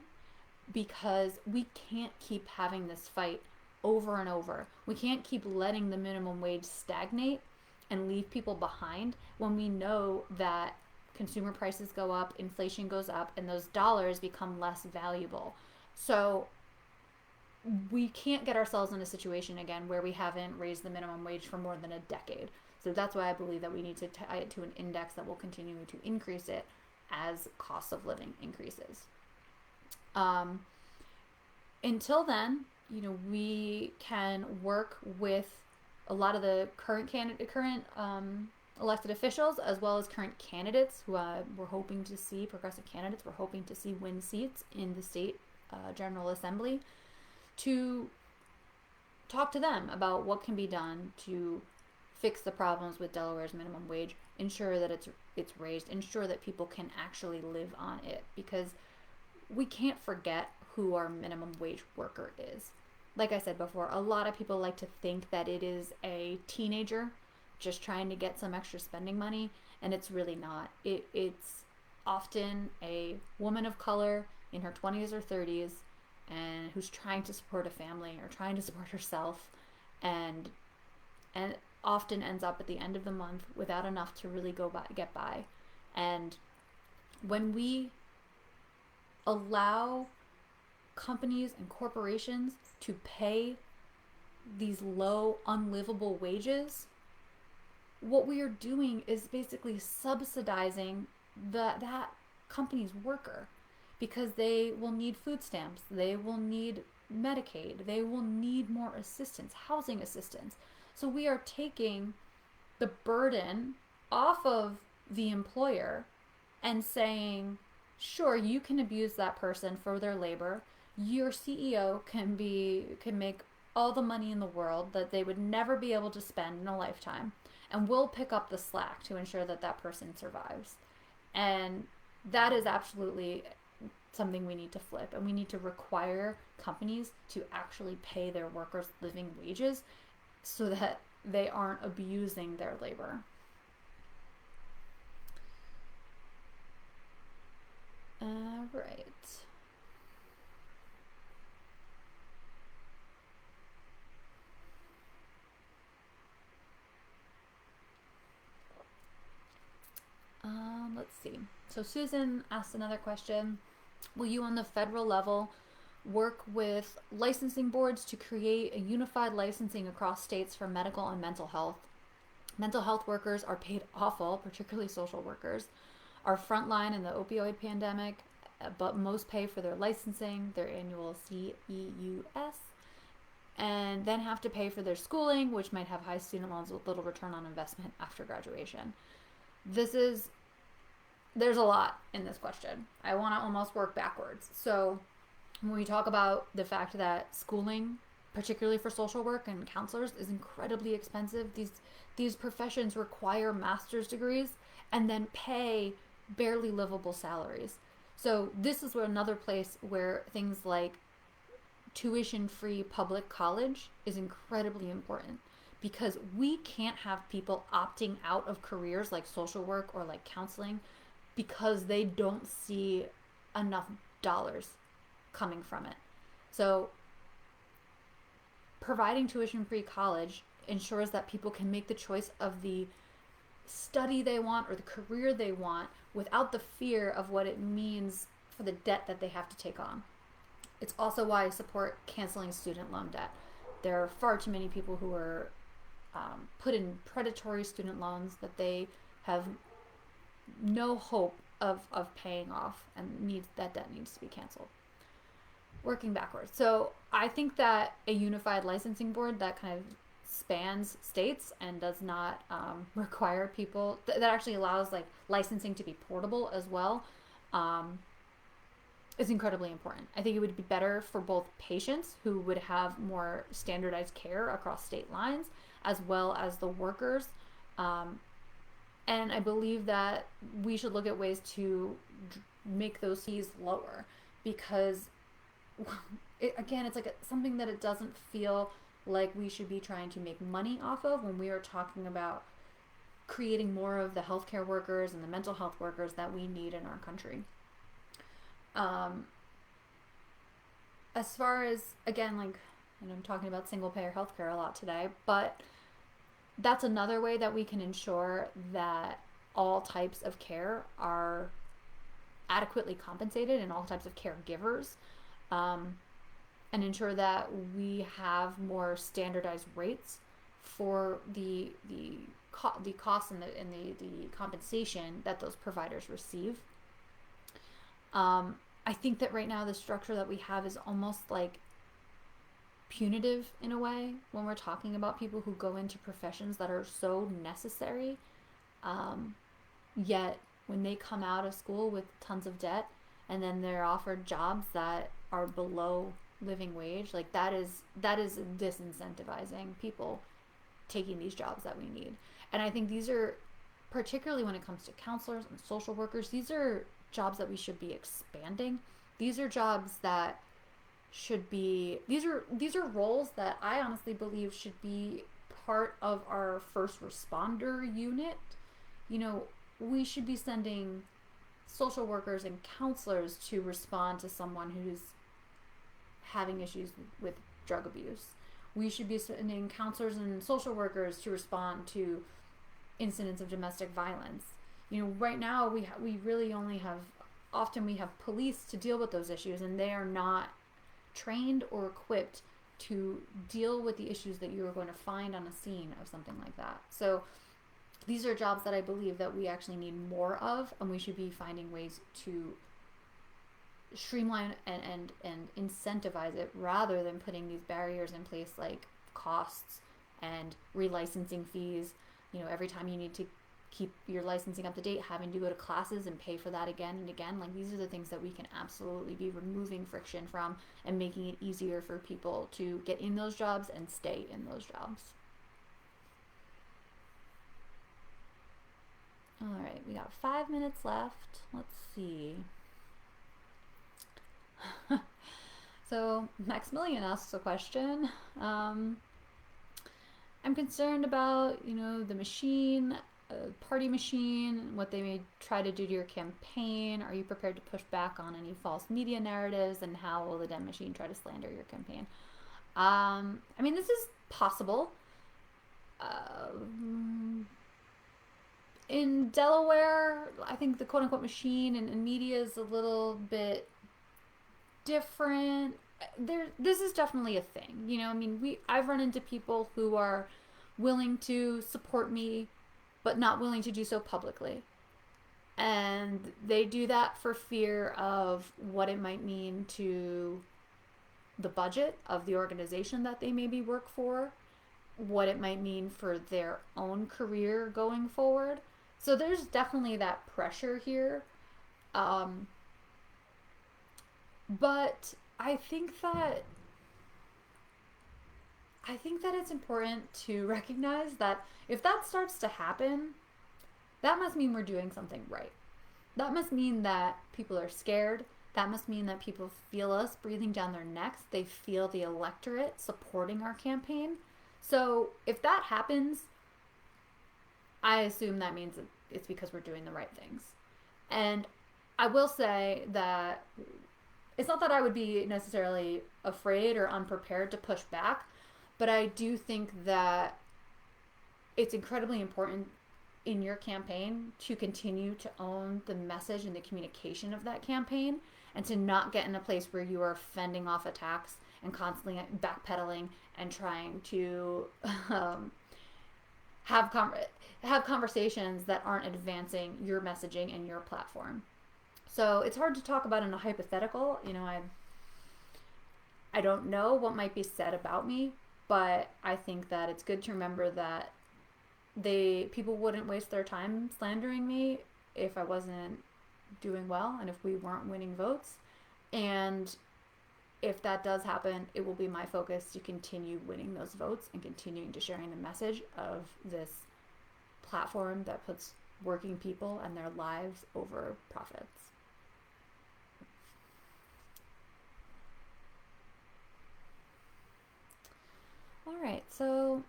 because we can't keep having this fight over and over. We can't keep letting the minimum wage stagnate and leave people behind when we know that consumer prices go up, inflation goes up, and those dollars become less valuable. So we can't get ourselves in a situation again where we haven't raised the minimum wage for more than a decade. So that's why I believe that we need to tie it to an index that will continue to increase it as cost of living increases. Until then, we can work with a lot of the current elected officials, as well as current candidates who we're hoping to see, progressive candidates we're hoping to see win seats in the state General Assembly, to talk to them about what can be done to fix the problems with Delaware's minimum wage, ensure that it's raised, ensure that people can actually live on it, because we can't forget who our minimum wage worker is. Like I said before, a lot of people like to think that it is a teenager just trying to get some extra spending money, and it's really not. It's often a woman of color in her 20s or 30s and who's trying to support a family or trying to support herself, and often ends up at the end of the month without enough to really get by. And when we allow companies and corporations to pay these low, unlivable wages, what we are doing is basically subsidizing that company's worker, because they will need food stamps, they will need Medicaid, they will need more assistance, housing assistance. So we are taking the burden off of the employer and saying, sure, you can abuse that person for their labor. Your CEO can make all the money in the world that they would never be able to spend in a lifetime, and we'll pick up the slack to ensure that that person survives. And that is absolutely something we need to flip, and we need to require companies to actually pay their workers living wages so that they aren't abusing their labor. All right. Let's see. So Susan asked another question. Will you on the federal level work with licensing boards to create a unified licensing across states for medical and mental health? Mental health workers are paid awful, particularly social workers, are frontline in the opioid pandemic, but most pay for their licensing, their annual CEUS, and then have to pay for their schooling, which might have high student loans with little return on investment after graduation. There's a lot in this question. I want to almost work backwards. So when we talk about the fact that schooling, particularly for social work and counselors, is incredibly expensive, these professions require master's degrees and then pay barely livable salaries. So this is where another place where things like tuition-free public college is incredibly important, because we can't have people opting out of careers like social work or like counseling because they don't see enough dollars coming from it. So providing tuition-free college ensures that people can make the choice of the study they want or the career they want without the fear of what it means for the debt that they have to take on. It's also why I support canceling student loan debt. There are far too many people who are put in predatory student loans that they have no hope of paying off, and that debt needs to be canceled. Working backwards. So I think that a unified licensing board that kind of spans states and does not require people, that actually allows like licensing to be portable as well, is incredibly important. I think it would be better for both patients who would have more standardized care across state lines, as well as the workers. And I believe that we should look at ways to make those fees lower, because it's like something that it doesn't feel like we should be trying to make money off of when we are talking about creating more of the healthcare workers and the mental health workers that we need in our country. As far as, again, like, and I'm talking about single payer healthcare a lot today, but that's another way that we can ensure that all types of care are adequately compensated and all types of caregivers, and ensure that we have more standardized rates for the costs and the compensation that those providers receive. I think that right now the structure that we have is almost like punitive in a way when we're talking about people who go into professions that are so necessary, yet when they come out of school with tons of debt and then they're offered jobs that are below living wage, like that is disincentivizing people taking these jobs that we need. And I think these are, particularly when it comes to counselors and social workers, these are jobs that we should be expanding. These are jobs that should be, these are roles that I honestly believe should be part of our first responder unit. You know, we should be sending social workers and counselors to respond to someone who's having issues with drug abuse. We should be sending counselors and social workers to respond to incidents of domestic violence. You know, right now we really only have, often we have police to deal with those issues, and they are not trained or equipped to deal with the issues that you are going to find on a scene of something like that. So these are jobs that I believe that we actually need more of, and we should be finding ways to streamline and incentivize it, rather than putting these barriers in place like costs and relicensing fees. You know, every time you need to keep your licensing up to date, having to go to classes and pay for that again and again. Like, these are the things that we can absolutely be removing friction from and making it easier for people to get in those jobs and stay in those jobs. All right, we got 5 minutes left. Let's see. So Maximilian asks a question. I'm concerned about, the machine, party machine, what they may try to do to your campaign. Are you prepared to push back on any false media narratives, and how will the dem machine try to slander your campaign? This is possible. In Delaware, I think the quote-unquote machine and media is a little bit different. This is definitely a thing. I've run into people who are willing to support me, but not willing to do so publicly. And they do that for fear of what it might mean to the budget of the organization that they maybe work for, what it might mean for their own career going forward. So there's definitely that pressure here. Um, but I think that it's important to recognize that if that starts to happen, that must mean we're doing something right. That must mean that people are scared. That must mean that people feel us breathing down their necks. They feel the electorate supporting our campaign. So if that happens, I assume that means it's because we're doing the right things. And I will say that it's not that I would be necessarily afraid or unprepared to push back, but I do think that it's incredibly important in your campaign to continue to own the message and the communication of that campaign, and to not get in a place where you are fending off attacks and constantly backpedaling and trying to have conversations that aren't advancing your messaging and your platform. So it's hard to talk about in a hypothetical. I don't know what might be said about me, but I think that it's good to remember that people wouldn't waste their time slandering me if I wasn't doing well and if we weren't winning votes. And if that does happen, it will be my focus to continue winning those votes and continuing to sharing the message of this platform that puts working people and their lives over profits. All right, so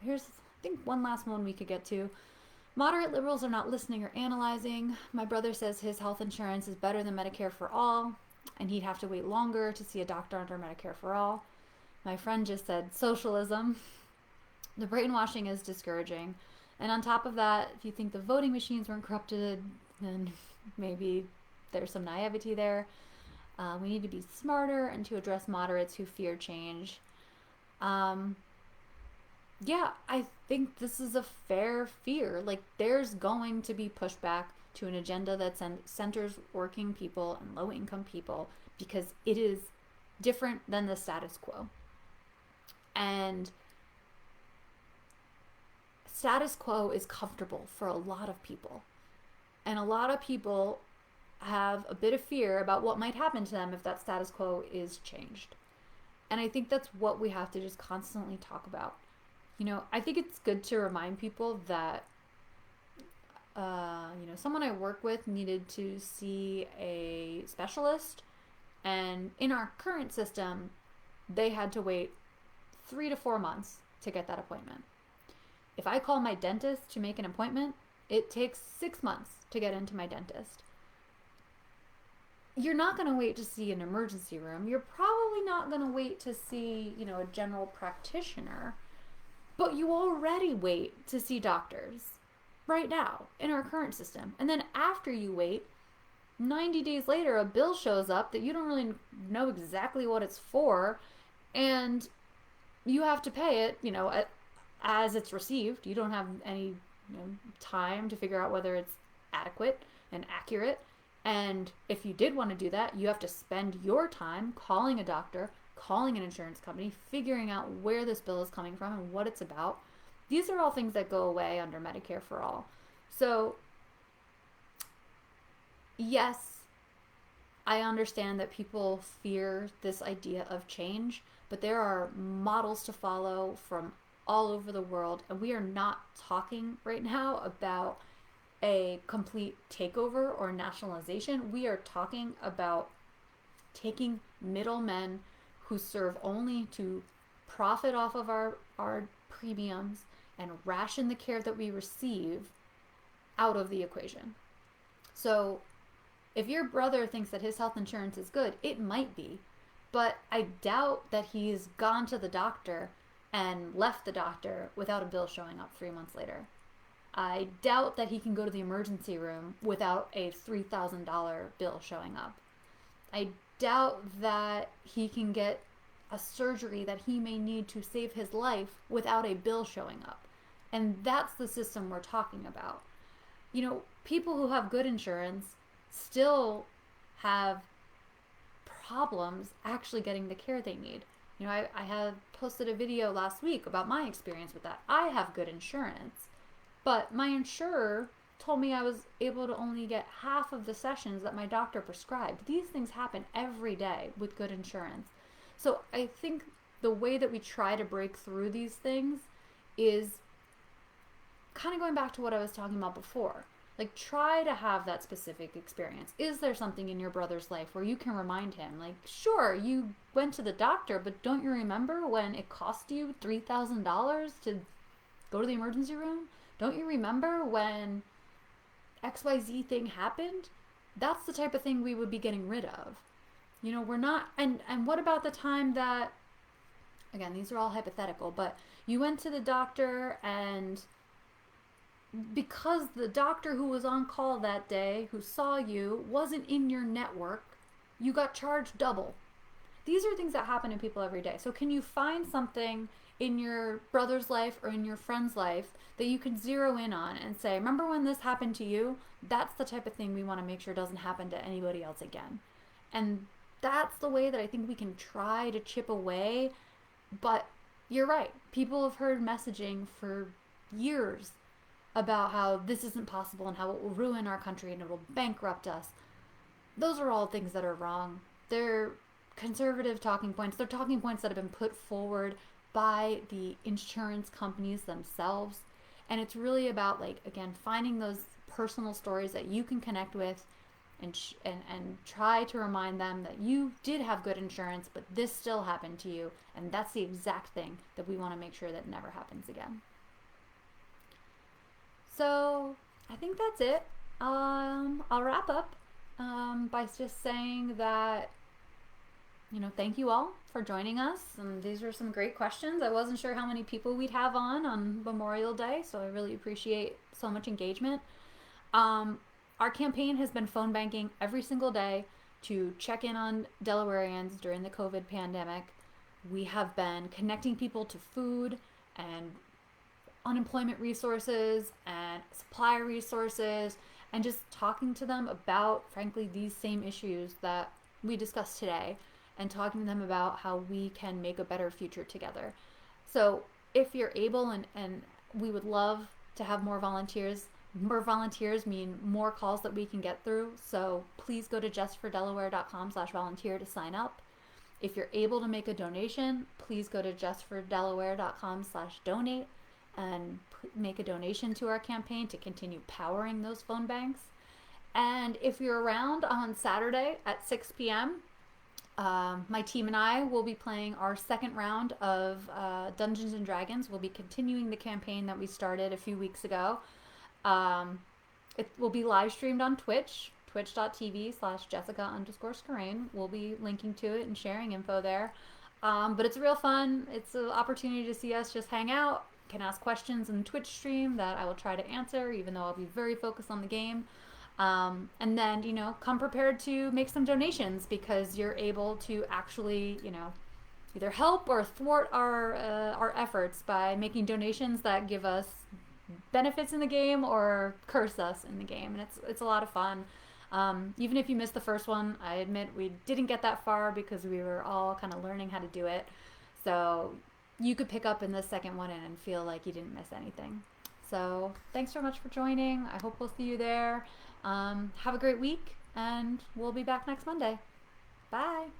here's, I think, one last one we could get to. Moderate liberals are not listening or analyzing. My brother says his health insurance is better than Medicare for all, and he'd have to wait longer to see a doctor under Medicare for all. My friend just said socialism. The brainwashing is discouraging. And on top of that, if you think the voting machines weren't corrupted, then maybe there's some naivety there. We need to be smarter and to address moderates who fear change. Yeah, I think this is a fair fear. Like, there's going to be pushback to an agenda that centers working people and low-income people because it is different than the status quo. And status quo is comfortable for a lot of people. And a lot of people have a bit of fear about what might happen to them if that status quo is changed. And I think that's what we have to just constantly talk about. I think it's good to remind people that, someone I work with needed to see a specialist, and in our current system, they had to wait 3 to 4 months to get that appointment. If I call my dentist to make an appointment, it takes 6 months to get into my dentist. You're not going to wait to see an emergency room. You're probably not going to wait to see, a general practitioner. But you already wait to see doctors right now in our current system. And then after you wait, 90 days later, a bill shows up that you don't really know exactly what it's for. And you have to pay it, as it's received. You don't have any time to figure out whether it's adequate and accurate. And if you did want to do that, you have to spend your time calling a doctor, calling an insurance company, figuring out where this bill is coming from and what it's about. These are all things that go away under Medicare for all. So, yes, I understand that people fear this idea of change, but there are models to follow from all over the world, and we are not talking right now about a complete takeover or nationalization. We are talking about taking middlemen who serve only to profit off of our premiums and ration the care that we receive out of the equation. So if your brother thinks that his health insurance is good, it might be, but I doubt that he's gone to the doctor and left the doctor without a bill showing up 3 months later. I doubt that he can go to the emergency room without a $3,000 bill showing up. I doubt that he can get a surgery that he may need to save his life without a bill showing up. And that's the system we're talking about. People who have good insurance still have problems actually getting the care they need. I had posted a video last week about my experience with that. I have good insurance, But my insurer told me I was able to only get half of the sessions that my doctor prescribed. These things happen every day with good insurance. So I think the way that we try to break through these things is kind of going back to what I was talking about before. Like, try to have that specific experience. Is there something in your brother's life where you can remind him? Like, sure, you went to the doctor, but don't you remember when it cost you $3,000 to go to the emergency room? Don't you remember when XYZ thing happened? That's the type of thing we would be getting rid of. You know, we're not, and what about the time that, again, these are all hypothetical, but you went to the doctor and because the doctor who was on call that day, who saw you, wasn't in your network, you got charged double. These are things that happen to people every day. So can you find something in your brother's life or in your friend's life that you can zero in on and say, remember when this happened to you? That's the type of thing we want to make sure doesn't happen to anybody else again. And that's the way that I think we can try to chip away. But you're right. People have heard messaging for years about how this isn't possible and how it will ruin our country and it will bankrupt us. Those are all things that are wrong. They're conservative talking points. They're talking points that have been put forward by the insurance companies themselves. And it's really about, like, again, finding those personal stories that you can connect with and try to remind them that you did have good insurance, but this still happened to you. And that's the exact thing that we want to make sure that never happens again. So I think that's it. I'll wrap up by just saying that, thank you all for joining us. And these are some great questions. I wasn't sure how many people we'd have on Memorial Day, so I really appreciate so much engagement. Our campaign has been phone banking every single day to check in on Delawareans during the COVID pandemic. We have been connecting people to food and unemployment resources and supplier resources and just talking to them about, frankly, these same issues that we discussed today and talking to them about how we can make a better future together. So if you're able, and we would love to have more volunteers mean more calls that we can get through. So please go to justfordelaware.com/volunteer to sign up. If you're able to make a donation, please go to justfordelaware.com/donate and make a donation to our campaign to continue powering those phone banks. And if you're around on Saturday at 6 p.m., my team and I will be playing our second round of Dungeons & Dragons. We'll be continuing the campaign that we started a few weeks ago. It will be live streamed on Twitch, twitch.tv/Jessica_Scarane. We'll be linking to it and sharing info there. But it's real fun. It's an opportunity to see us just hang out. Can ask questions in the Twitch stream that I will try to answer, even though I'll be very focused on the game. And then, come prepared to make some donations because you're able to actually, either help or thwart our efforts by making donations that give us benefits in the game or curse us in the game. And it's a lot of fun. Even if you missed the first one, I admit we didn't get that far because we were all kind of learning how to do it. So you could pick up in the second one and feel like you didn't miss anything. So thanks so much for joining. I hope we'll see you there. Have a great week, and we'll be back next Monday. Bye.